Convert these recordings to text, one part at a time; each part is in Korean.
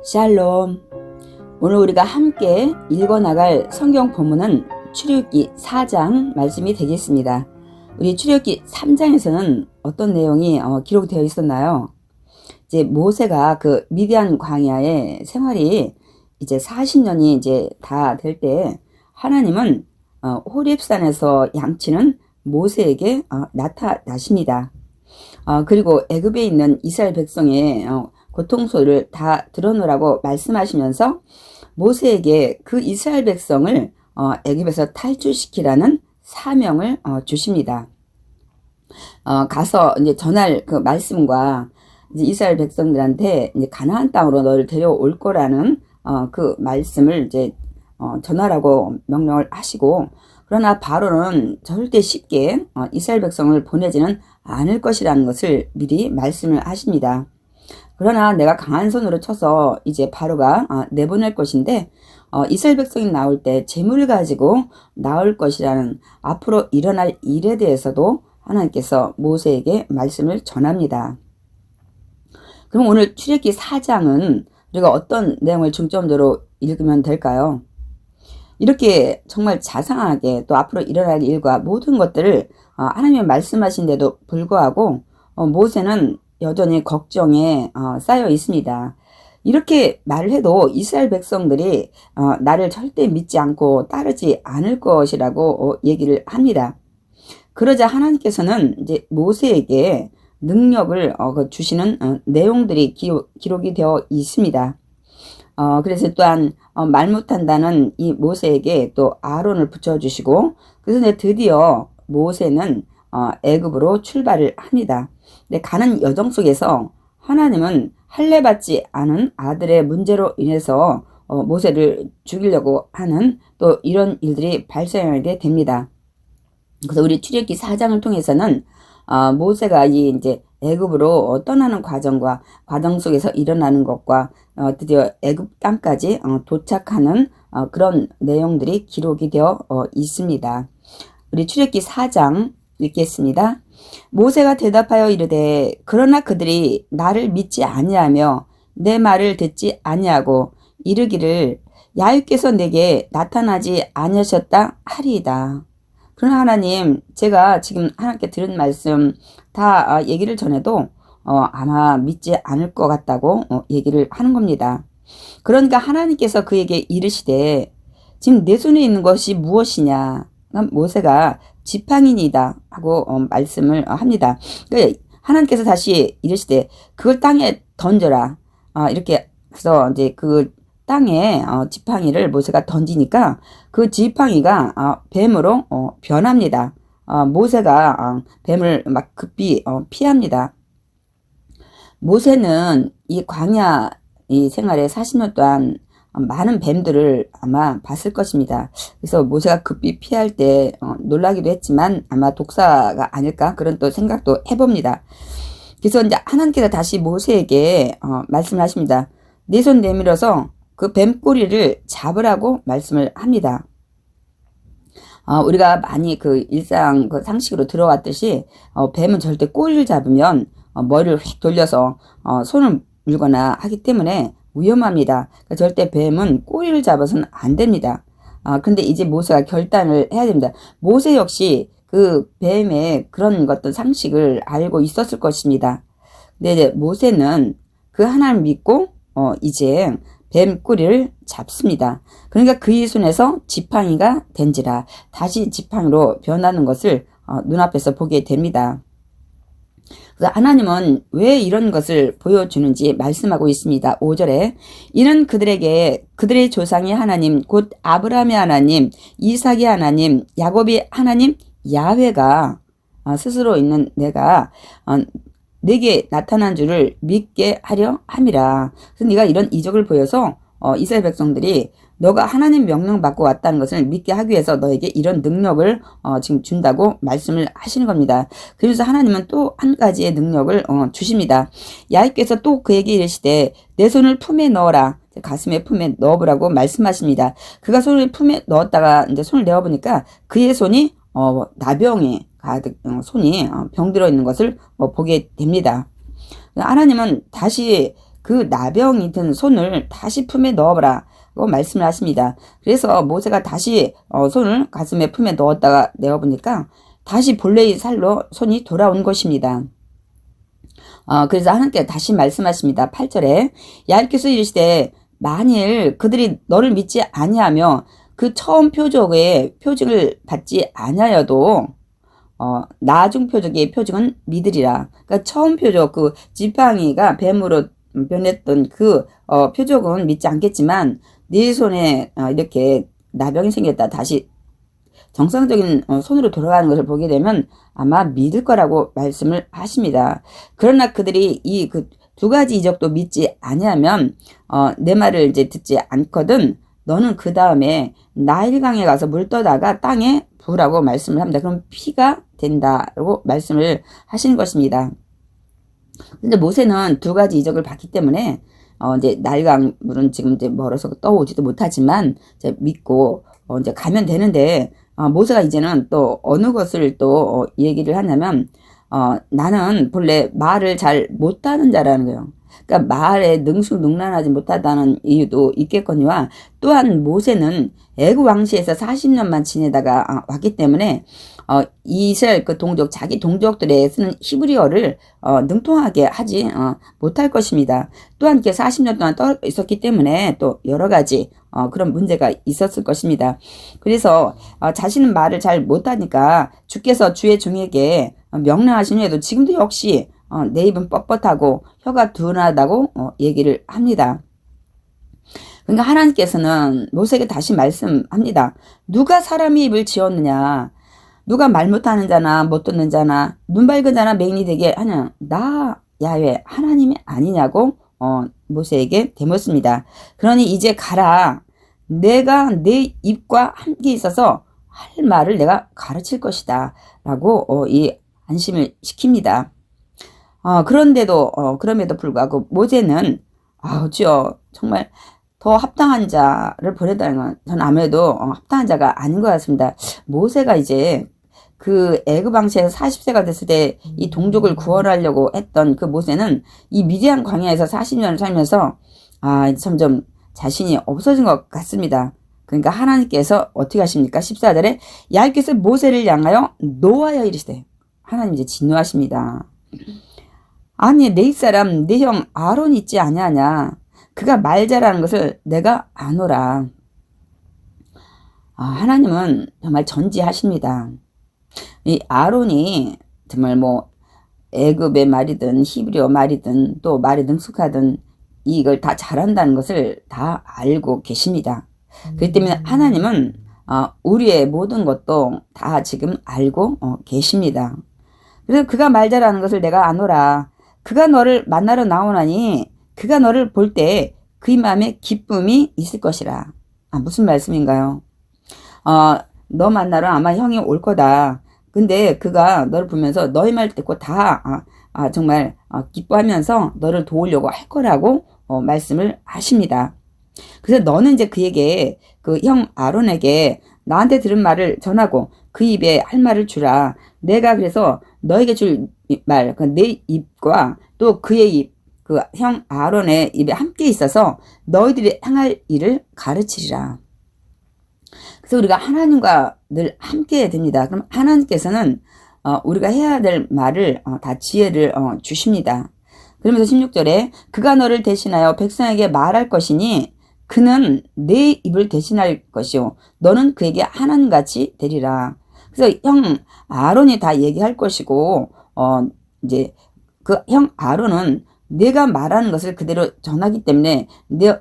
샬롬. 오늘 우리가 함께 읽어나갈 성경 본문은 출애굽기 4장 말씀이 되겠습니다. 우리 출애굽기 3장에서는 어떤 내용이 기록되어 있었나요? 이제 모세가 그 미디안 광야의 생활이 이제 40년이 이제 다 될 때 하나님은 호렙산에서 양치는 모세에게 나타나십니다. 그리고 애굽에 있는 이스라엘 백성의 고통소리를 다 들어놓으라고 말씀하시면서 모세에게 그 이스라엘 백성을 애굽에서 탈출시키라는 사명을 주십니다. 가서 이제 전할 그 말씀과 이제 이스라엘 백성들한테 이제 가나안 땅으로 너를 데려올 거라는 그 말씀을 이제 전하라고 명령을 하시고, 그러나 바로는 절대 쉽게 이스라엘 백성을 보내지는 않을 것이라는 것을 미리 말씀을 하십니다. 그러나 내가 강한 손으로 쳐서 이제 바로가 내보낼 것인데 이스라엘 백성이 나올 때 재물을 가지고 나올 것이라는 앞으로 일어날 일에 대해서도 하나님께서 모세에게 말씀을 전합니다. 그럼 오늘 출애굽기 4장은 우리가 어떤 내용을 중점적으로 읽으면 될까요? 이렇게 정말 자상하게 또 앞으로 일어날 일과 모든 것들을 하나님이 말씀하신데도 불구하고 모세는 여전히 걱정에 쌓여 있습니다. 이렇게 말을 해도 이스라엘 백성들이 나를 절대 믿지 않고 따르지 않을 것이라고 얘기를 합니다. 그러자 하나님께서는 이제 모세에게 능력을 주시는 내용들이 기록이 되어 있습니다. 그래서 또한 말 못한다는 이 모세에게 또 아론을 붙여주시고, 그래서 이제 드디어 모세는 애굽으로 출발을 합니다. 근데 가는 여정 속에서 하나님은 할례받지 않은 아들의 문제로 인해서 모세를 죽이려고 하는 또 이런 일들이 발생하게 됩니다. 그래서 우리 출애굽기 4장을 통해서는 모세가 이제 애굽으로 떠나는 과정 속에서 일어나는 것과 드디어 애굽 땅까지 도착하는 그런 내용들이 기록이 되어 있습니다. 우리 출애굽기 4장 읽겠습니다. 모세가 대답하여 이르되 그러나 그들이 나를 믿지 아니하며 내 말을 듣지 아니하고 이르기를 야훼께서 내게 나타나지 아니하셨다 하리이다. 그러나 하나님, 제가 지금 하나님께 들은 말씀 다 얘기를 전해도 아마 믿지 않을 것 같다고 얘기를 하는 겁니다. 그러니까 하나님께서 그에게 이르시되 지금 내 손에 있는 것이 무엇이냐? 모세가 지팡이니다 하고 말씀을 합니다. 그러니까 하나님께서 다시 이르시되 그걸 땅에 던져라. 이렇게 해서 이제 그 땅에 지팡이를 모세가 던지니까 그 지팡이가 뱀으로 변합니다. 모세가 뱀을 막 급히 피합니다. 모세는 이 광야 이 생활에 40년 동안 많은 뱀들을 아마 봤을 것입니다. 그래서 모세가 급히 피할 때 놀라기도 했지만 아마 독사가 아닐까 그런 또 생각도 해봅니다. 그래서 이제 하나님께서 다시 모세에게 말씀을 하십니다. 네 손 내밀어서 그 뱀 꼬리를 잡으라고 말씀을 합니다. 우리가 많이 그 일상 그 상식으로 들어왔듯이 뱀은 절대 꼬리를 잡으면 머리를 휙 돌려서 손을 물거나 하기 때문에 위험합니다. 그러니까 절대 뱀은 꼬리를 잡아서는 안 됩니다. 근데 이제 모세가 결단을 해야 됩니다. 모세 역시 그 뱀의 그런 것들 상식을 알고 있었을 것입니다. 근데 이제 모세는 그 하나님을 믿고 이제 뱀 꼬리를 잡습니다. 그러니까 그의 손에서 지팡이가 된지라 다시 지팡이로 변하는 것을 눈앞에서 보게 됩니다. 그래서 하나님은 왜 이런 것을 보여주는지 말씀하고 있습니다. 5절에 이는 그들에게 그들의 조상의 하나님 곧 아브라함의 하나님, 이삭의 하나님, 야곱의 하나님 야훼가 스스로 있는 내가 내게 나타난 줄을 믿게 하려 함이라. 그래서 네가 이런 이적을 보여서 이스라엘 백성들이 너가 하나님 명령 받고 왔다는 것을 믿게 하기 위해서 너에게 이런 능력을 지금 준다고 말씀을 하시는 겁니다. 그래서 하나님은 또 한 가지의 능력을 주십니다. 야훼께서 또 그에게 이르시되 내 손을 품에 넣어라. 가슴에 품에 넣어보라고 말씀하십니다. 그가 손을 품에 넣었다가 이제 손을 내어보니까 그의 손이 나병에 가득 손이 병들어 있는 것을 보게 됩니다. 하나님은 다시 그 나병이 든 손을 다시 품에 넣어보라 고 말씀을 하십니다. 그래서 모세가 다시 손을 가슴에 품에 넣었다가 내어보니까 다시 본래의 살로 손이 돌아온 것입니다. 그래서 하나님께 다시 말씀하십니다. 8절에 야일께서 이르시되 만일 그들이 너를 믿지 아니하며 그 처음 표적의 표징을 받지 아니하여도 나중 표적의 표징은 믿으리라. 그러니까 처음 표적 그 지팡이가 뱀으로 변했던 그 표적은 믿지 않겠지만 네 손에 이렇게 나병이 생겼다 다시 정상적인 손으로 돌아가는 것을 보게 되면 아마 믿을 거라고 말씀을 하십니다. 그러나 그들이 이 그 두 가지 이적도 믿지 아니하면 내 말을 이제 듣지 않거든 너는 그 다음에 나일강에 가서 물 떠다가 땅에 부으라고 말씀을 합니다. 그럼 피가 된다고 말씀을 하시는 것입니다. 근데 모세는 두 가지 이적을 봤기 때문에 이제 나일강 물은 지금 이제 멀어서 떠오지도 못하지만 이제 믿고 이제 가면 되는데 모세가 이제는 또 어느 것을 또 얘기를 하냐면 나는 본래 말을 잘 못하는 자라는 거예요. 그러니까 말에 능수능란하지 못하다는 이유도 있겠거니와 또한 모세는 애굽 왕시에서 40년만 지내다가 왔기 때문에 이스라엘 그 동족 자기 동족들에 쓰는 히브리어를 능통하게 하지 못할 것입니다. 또한 이렇게 40년 동안 떠 있었기 때문에 또 여러 가지 그런 문제가 있었을 것입니다. 그래서 자신은 말을 잘 못하니까 주께서 주의 종에게 명령하신 후에도 지금도 역시 내 입은 뻣뻣하고 혀가 둔하다고 얘기를 합니다. 그러니까 하나님께서는 모세에게 다시 말씀합니다. 누가 사람의 입을 지었느냐? 누가 말 못하는 자나 못 듣는 자나 눈 밝은 자나 맹인이 되게 하냐? 나 야훼 하나님이 아니냐고 모세에게 대묻습니다. 그러니 이제 가라. 내가 내 입과 함께 있어서 할 말을 내가 가르칠 것이다. 라고 이 안심을 시킵니다. 그럼에도 불구하고 모세는 주여 정말 더 합당한 자를 보내다는 건 저는 아무래도 합당한 자가 아닌 것 같습니다. 모세가 이제 그 애굽 왕시에서 40세가 됐을 때 이 동족을 구원하려고 했던 그 모세는 이 미디안 광야에서 40년을 살면서 점점 자신이 없어진 것 같습니다. 그러니까 하나님께서 어떻게 하십니까? 14절에 야훼께서 모세를 향하여 노하여 이르시되 하나님 이제 진노하십니다. 아니 내 사람 내 형 아론 있지 아니하냐? 그가 말 잘하는 것을 내가 아노라. 하나님은 정말 전지하십니다. 이 아론이 정말 뭐 애굽의 말이든 히브리어 말이든 또 말에 능숙하든 이걸 다 잘한다는 것을 다 알고 계십니다. 그렇기 때문에 하나님은 우리의 모든 것도 다 지금 알고 계십니다. 그래서 그가 말 잘하는 것을 내가 아노라. 그가 너를 만나러 나오나니 그가 너를 볼 때 그의 마음에 기쁨이 있을 것이라. 무슨 말씀인가요? 너 만나러 아마 형이 올 거다. 근데 그가 너를 보면서 너의 말 듣고 다 정말 기뻐하면서 너를 도우려고 할 거라고 말씀을 하십니다. 그래서 너는 이제 그에게 그 형 아론에게 나한테 들은 말을 전하고 그 입에 할 말을 주라. 내가 그래서 너에게 줄 말, 내 입과 또 그의 입, 그 형 아론의 입에 함께 있어서 너희들이 행할 일을 가르치리라. 그래서 우리가 하나님과 늘 함께 됩니다. 그럼 하나님께서는 우리가 해야 될 말을 다 지혜를 주십니다. 그러면서 16절에 그가 너를 대신하여 백성에게 말할 것이니 그는 내 입을 대신할 것이요 너는 그에게 하나님같이 되리라. 그래서 형 아론이 다 얘기할 것이고 이제 그 형 아론은 내가 말하는 것을 그대로 전하기 때문에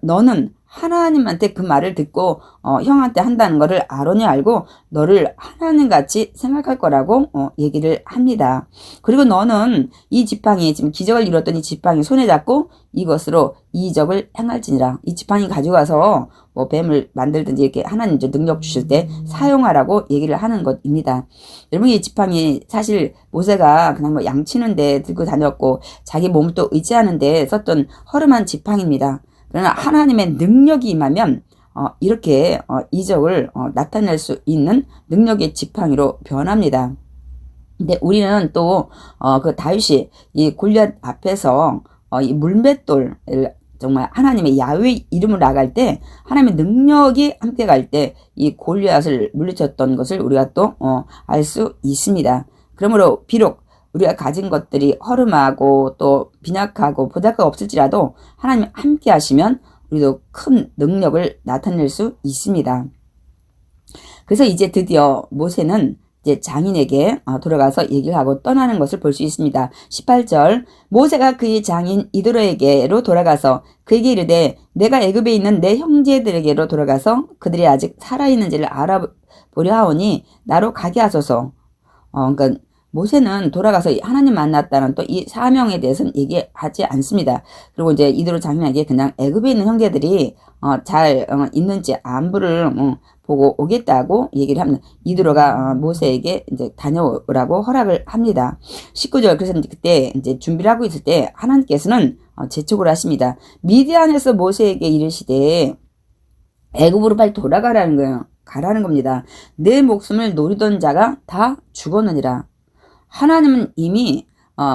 너는 하나님한테 그 말을 듣고 형한테 한다는 것을 아론이 알고 너를 하나님같이 생각할 거라고 얘기를 합니다. 그리고 너는 이 지팡이 지금 기적을 이뤘던 이 지팡이 손에 잡고 이것으로 이적을 행할지니라. 이 지팡이 가져가서 뭐 뱀을 만들든지 이렇게 하나님 능력 주실 때 사용하라고 얘기를 하는 것입니다. 여러분 이 지팡이 사실 모세가 그냥 뭐 양치는데 들고 다녔고 자기 몸을 또 의지하는데 썼던 허름한 지팡이입니다. 그러나 하나님의 능력이 임하면 이렇게 이적을 나타낼 수 있는 능력의 지팡이로 변합니다. 근데 우리는 또 그 다윗이 이 골리앗 앞에서 이 물맷돌 정말 하나님의 야훼 이름으로 나갈 때 하나님의 능력이 함께 갈 때 이 골리앗을 물리쳤던 것을 우리가 또 알 수 있습니다. 그러므로 비록 우리가 가진 것들이 허름하고 또 빈약하고 보잘것 없을지라도 하나님 함께 하시면 우리도 큰 능력을 나타낼 수 있습니다. 그래서 이제 드디어 모세는 이제 장인에게 돌아가서 얘기를 하고 떠나는 것을 볼 수 있습니다. 18절 모세가 그의 장인 이드로에게로 돌아가서 그에게 이르되 내가 애굽에 있는 내 형제들에게로 돌아가서 그들이 아직 살아있는지를 알아보려 하오니 나로 가게 하소서. 그러니까 모세는 돌아가서 하나님 만났다는 또 이 사명에 대해서는 얘기하지 않습니다. 그리고 이제 이드로 장인에게 그냥 애굽에 있는 형제들이 잘 있는지 안부를 보고 오겠다고 얘기를 합니다. 이드로가 모세에게 이제 다녀오라고 허락을 합니다. 19절 그래서 그때 이제 준비를 하고 있을 때 하나님께서는 재촉을 하십니다. 미디안에서 모세에게 이르시되 애굽으로 빨리 돌아가라는 거예요. 가라는 겁니다. 내 목숨을 노리던 자가 다 죽었느니라. 하나님은 이미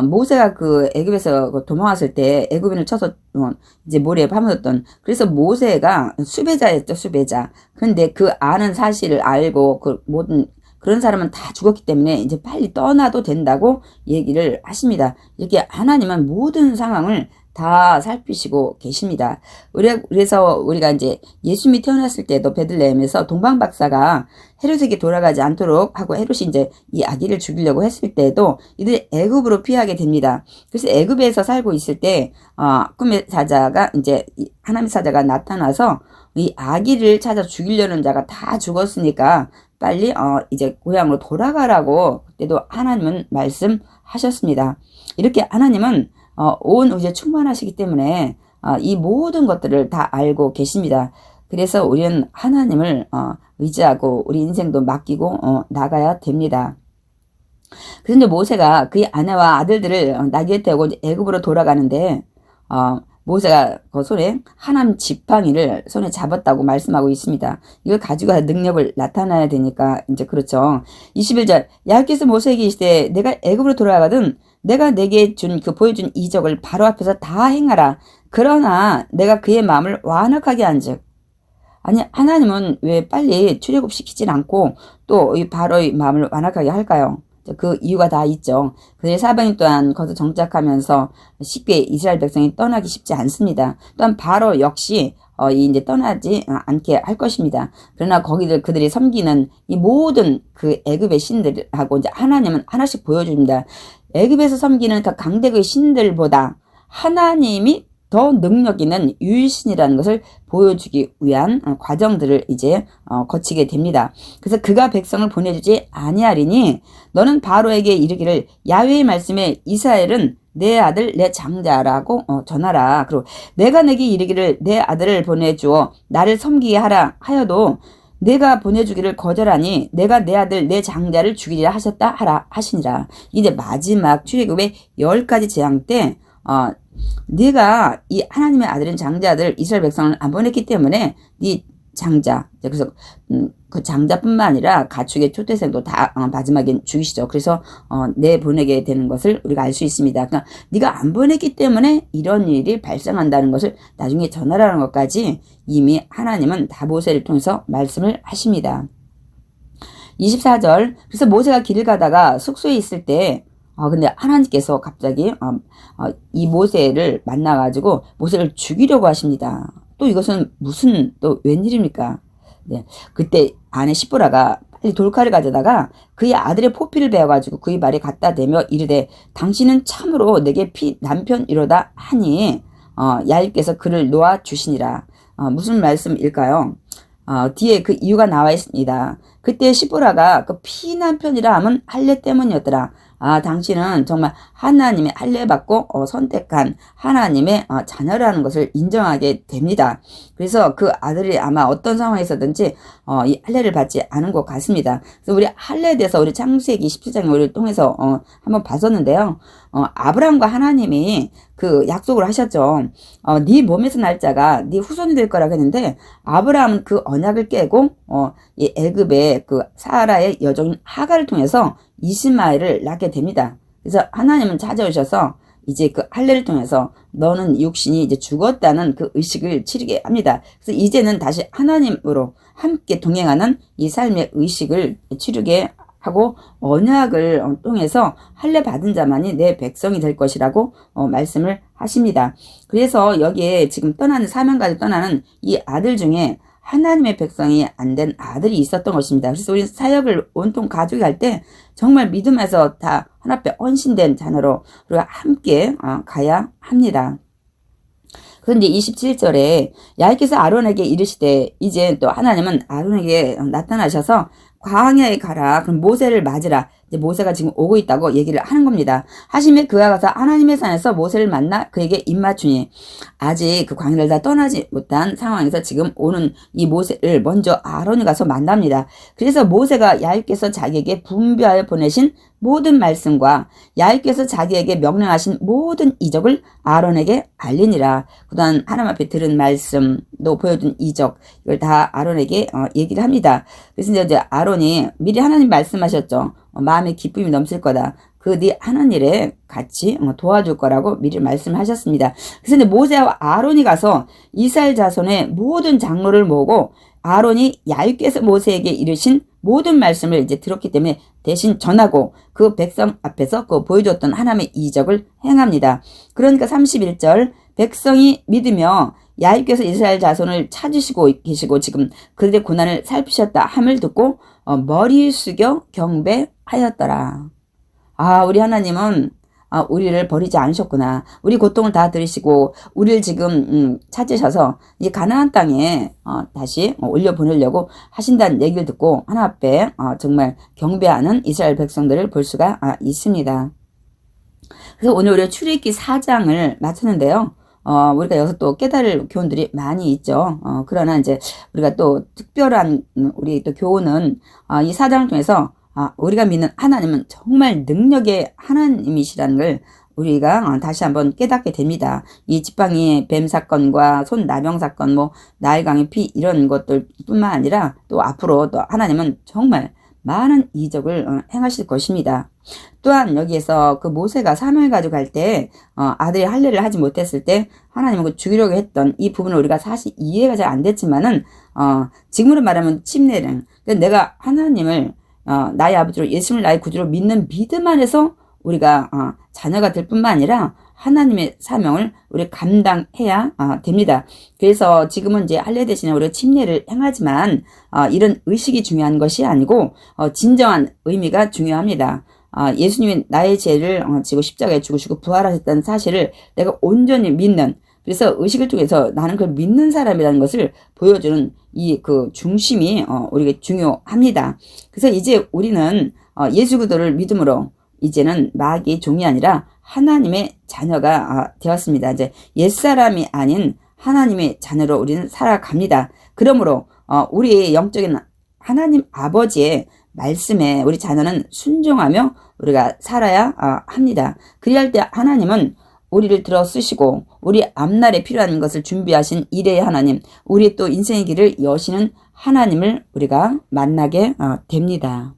모세가 그 애굽에서 도망왔을 때 애굽인을 쳐서 이제 모래에 파묻었던 그래서 모세가 수배자였죠. 수배자. 그런데 그 아는 사실을 알고 그 모든 그런 사람은 다 죽었기 때문에 이제 빨리 떠나도 된다고 얘기를 하십니다. 이렇게 하나님은 모든 상황을 다 살피시고 계십니다. 그래서 우리가 이제 예수님이 태어났을 때도 베들레헴에서 동방박사가 헤롯에게 돌아가지 않도록 하고 헤롯이 이제 이 아기를 죽이려고 했을 때도 이들이 애굽으로 피하게 됩니다. 그래서 애굽에서 살고 있을 때 꿈의 사자가 이제 하나님의 사자가 나타나서 이 아기를 찾아 죽이려는 자가 다 죽었으니까 빨리 이제 고향으로 돌아가라고 그때도 하나님은 말씀하셨습니다. 이렇게 하나님은 온 우주에 충만하시기 때문에 이 모든 것들을 다 알고 계십니다. 그래서 우리는 하나님을 의지하고 우리 인생도 맡기고 나가야 됩니다. 그래서 이제 모세가 그의 아내와 아들들을 나귀에 태우고 애굽으로 돌아가는데 모세가 그 손에 하남 지팡이를 손에 잡았다고 말씀하고 있습니다. 이걸 가지고 능력을 나타나야 되니까 이제 그렇죠. 21절 야훼께서 모세에게 이르시되 내가 애굽으로 돌아가거든 내가 내게 보여준 이적을 바로 앞에서 다 행하라. 그러나 내가 그의 마음을 완악하게 한즉. 아니 하나님은 왜 빨리 출애굽시키진 않고 또 이 바로의 마음을 완악하게 할까요? 그 이유가 다 있죠. 그들의 400년 동안 거기서 정착하면서 쉽게 이스라엘 백성이 떠나기 쉽지 않습니다. 또한 바로 역시 이제 떠나지 않게 할 것입니다. 그러나 그들이 섬기는 이 모든 그 애굽의 신들하고 이제 하나님은 하나씩 보여줍니다. 애굽에서 섬기는 그 강대국의 신들보다 하나님이 더 능력 있는 유일신이라는 것을 보여주기 위한 과정들을 이제 거치게 됩니다. 그래서 그가 백성을 보내주지 아니하리니 너는 바로에게 이르기를 야훼의 말씀에 이스라엘은 내 아들 내 장자라고 전하라. 그리고 내가 내게 이르기를 내 아들을 보내주어 나를 섬기게 하라 하여도 내가 보내주기를 거절하니 내가 내 아들 내 장자를 죽이리라 하셨다 하라 하시니라. 이제 마지막 출애굽의 10가지 재앙 때 네가 이 하나님의 아들인 장자들 이스라엘 백성을 안 보냈기 때문에 네 장자 그래서 그 장자뿐만 아니라 가축의 초태생도 다 마지막엔 죽이시죠. 그래서 내 보내게 되는 것을 우리가 알 수 있습니다. 그러니까 네가 안 보냈기 때문에 이런 일이 발생한다는 것을 나중에 전하라는 것까지 이미 하나님은 다 모세를 통해서 말씀을 하십니다. 24절 그래서 모세가 길을 가다가 숙소에 있을 때 근데 하나님께서 갑자기 이 모세를 만나가지고 모세를 죽이려고 하십니다. 또 이것은 무슨 또 웬일입니까? 네, 그때 아내 시보라가 빨리 돌칼을 가져다가 그의 아들의 포피를 베어가지고 그의 발에 갖다 대며 이르되 당신은 참으로 내게 남편이로다 하니 야훼께서 그를 놓아 주시니라. 무슨 말씀일까요? 뒤에 그 이유가 나와 있습니다. 그때 시보라가 그 피남편이라 함은 할례 때문이었더라. 당신은 정말 하나님의 할례받고 선택한 하나님의 자녀라는 것을 인정하게 됩니다. 그래서 그 아들이 아마 어떤 상황에서든지 이 할례를 받지 않은 것 같습니다. 그래서 우리 할례에 대해서 우리 창세기 17장에 우리를 통해서 한번 봤었는데요. 아브라함과 하나님이 그 약속을 하셨죠. 네 몸에서 날 자가 네 후손이 될 거라고 했는데 아브라함은 그 언약을 깨고 이 애굽의 그 사라의 여종인 하갈을 통해서 이스마엘을 낳게 됩니다. 그래서 하나님은 찾아오셔서 이제 그 할례를 통해서 너는 육신이 이제 죽었다는 그 의식을 치르게 합니다. 그래서 이제는 다시 하나님으로 함께 동행하는 이 삶의 의식을 치르게 하고 언약을 통해서 할례 받은 자만이 내 백성이 될 것이라고 말씀을 하십니다. 그래서 여기에 지금 떠나는 사명까지 떠나는 이 아들 중에 하나님의 백성이 안 된 아들이 있었던 것입니다. 그래서 우리 사역을 온통 가족이 갈 때 정말 믿음에서 다 하나님께 헌신된 자녀로 우리가 함께 가야 합니다. 그런데 27절에 야훼께서 아론에게 이르시되 이제 또 하나님은 아론에게 나타나셔서 광야에 가라. 그럼 모세를 맞으라. 이제 모세가 지금 오고 있다고 얘기를 하는 겁니다. 하심에 그가 가서 하나님의 산에서 모세를 만나 그에게 입맞추니 아직 그 광야를 다 떠나지 못한 상황에서 지금 오는 이 모세를 먼저 아론이 가서 만납니다. 그래서 모세가 야훼께서 자기에게 분배하여 보내신 모든 말씀과 야훼께서 자기에게 명령하신 모든 이적을 아론에게 알리니라. 그동안 하나님 앞에 들은 말씀, 또 보여준 이적, 이걸 다 아론에게 얘기를 합니다. 그래서 이제 아론이 미리 하나님 말씀하셨죠. 마음에 기쁨이 넘칠 거다. 그 네 하는 일에 같이 도와줄 거라고 미리 말씀하셨습니다. 그래서 이제 모세와 아론이 가서 이스라엘 자손의 모든 장로를 모으고 아론이 야훼께서 모세에게 이르신 모든 말씀을 이제 들었기 때문에 대신 전하고 그 백성 앞에서 그 보여줬던 하나님의 이적을 행합니다. 그러니까 31절 백성이 믿으며 야훼께서 이스라엘 자손을 찾으시고 계시고 지금 그들의 고난을 살피셨다 함을 듣고 머리 숙여 경배하였더라. 아, 우리 하나님은 우리를 버리지 않으셨구나. 우리 고통을 다 들으시고 우리를 지금 찾으셔서 이 가나안 땅에 다시 올려보내려고 하신다는 얘기를 듣고 하나 앞에 정말 경배하는 이스라엘 백성들을 볼 수가 있습니다. 그래서 오늘 우리가 출애굽기 4장을 마쳤는데요. 우리가 여기서 또 깨달을 교훈들이 많이 있죠. 그러나 이제 우리가 또 특별한 우리 또 교훈은 이 4장을 통해서 우리가 믿는 하나님은 정말 능력의 하나님이시라는 걸 우리가 다시 한번 깨닫게 됩니다. 이 지팡이의 뱀 사건과 손 나병 사건, 뭐 나일강의 피 이런 것들 뿐만 아니라 또 앞으로 또 하나님은 정말 많은 이적을 행하실 것입니다. 또한 여기에서 그 모세가 사명을 가지고 갈 때 아들이 할례를 하지 못했을 때 하나님은 죽이려고 했던 이 부분을 우리가 사실 이해가 잘 안 됐지만은 지금으로 말하면 침례를 내가 하나님을 나의 아버지로 예수를 나의 구주로 믿는 믿음 안에서 우리가 자녀가 될 뿐만 아니라 하나님의 사명을 우리 감당해야 됩니다. 그래서 지금은 이제 할례 대신에 우리가 침례를 행하지만 이런 의식이 중요한 것이 아니고 진정한 의미가 중요합니다. 예수님이 나의 죄를 지고 십자가에 죽으시고 부활하셨다는 사실을 내가 온전히 믿는, 그래서 의식을 통해서 나는 그걸 믿는 사람이라는 것을 보여주는 이 그 중심이 우리가 중요합니다. 그래서 이제 우리는 예수 그리스도를 믿음으로 이제는 마귀의 종이 아니라 하나님의 자녀가 되었습니다. 이제 옛사람이 아닌 하나님의 자녀로 우리는 살아갑니다. 그러므로 우리의 영적인 하나님 아버지의 말씀에 우리 자녀는 순종하며 우리가 살아야 합니다. 그리할 때 하나님은 우리를 들어 쓰시고 우리 앞날에 필요한 것을 준비하신 이레의 하나님, 우리의 또 인생의 길을 여시는 하나님을 우리가 만나게 됩니다.